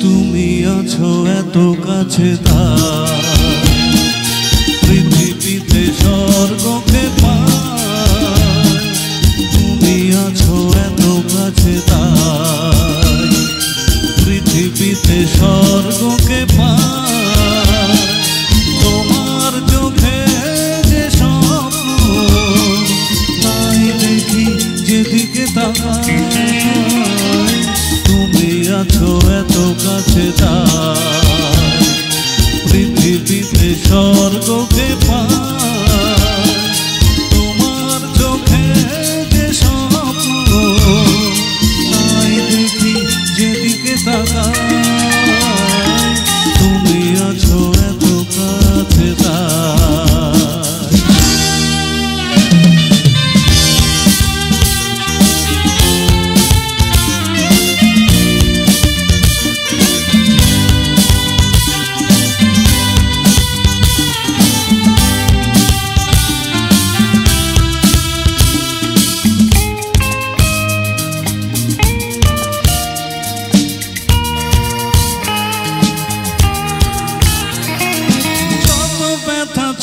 তুমি আছো এত কাছে পৃথিবীতে স্বর্গকে পাই, তুমি আছো এত কাছে পৃথিবীতে স্বর্গকে পাই। তোমার চোখে যে স্বপ্ন তাই দেখি যেদিকে তাকাই, তুমি আছো এত কাছে পৃথিবীতে স্বর্গকে পাই। তোমার চোখে যে স্বপ্ন তাই দেখি যেদিকে তাকাই, তুমি আছো এত কাছে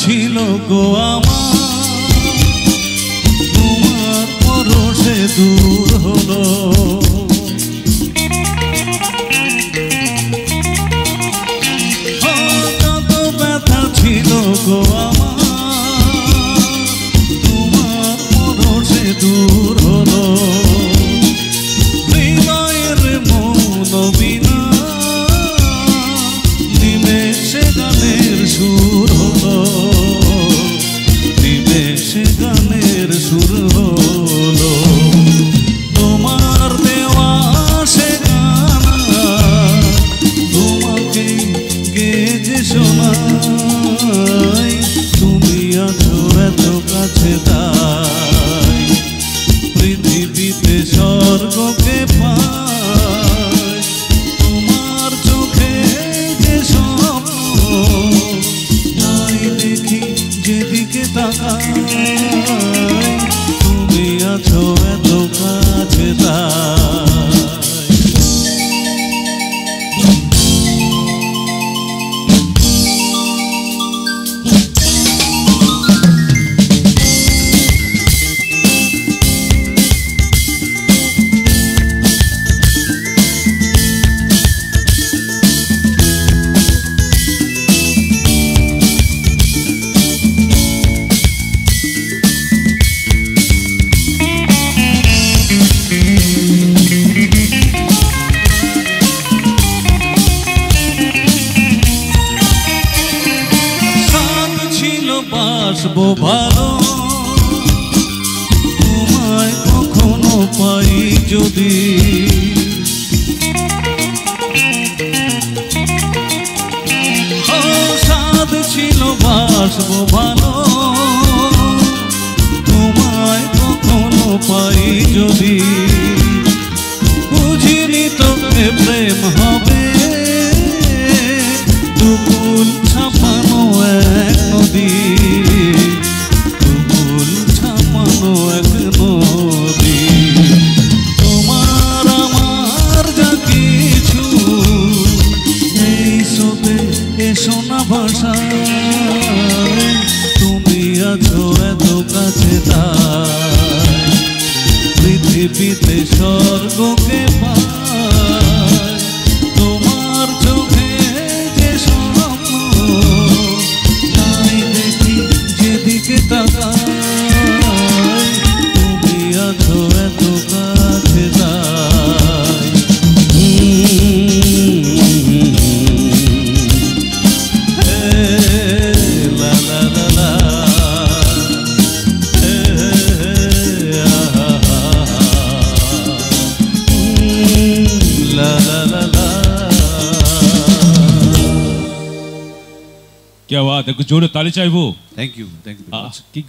ছিল গো আমার, তোমার পরশে দূর হলো। কত ব্যথা ছিল গো আমার, তোমার পরশে দূর হলো। হৃদয়ের মৌন বিনা নিমেষে গানের সুর হলো, নিমেষে গানের সুর হলো। তোমার দেওয়া সে গানা তোমাকে গেয়ে শোনাই, তুমি আছো এত কাছে তাই পৃথিবীতে স্বর্গকে পাই। তোমার চোখে যে স্বপ্ন তাই দেখি যেদিকে তাকাই, তুমি আছো এত কাছে বাসবো ভালো, তোমায় কখনো পাই যদি। সাধ ছিল বাসবো ভালো, তোমায় কখনো পাই যদি। বুঝিনি তোকে প্রেম হবে দুকুল ছাপানো এক নদী, দুকুল ছাপানো এক নদী। তোমার আমার যা কিছু এই সোতে এসো না ভাষায়, তুমি আছো এত কাছে তাই পৃথিবীতে স্বর্গকে পাই। তোমার চোখে যে স্বপ্ন তাই দেখি যেদিকে তাকাই, তুমি আছো এত কাছে তাই। লা লা লা লা, লা লা লা লা। क्या बात है, कुछ जोरे ताली चाहिए वो। Thank you. की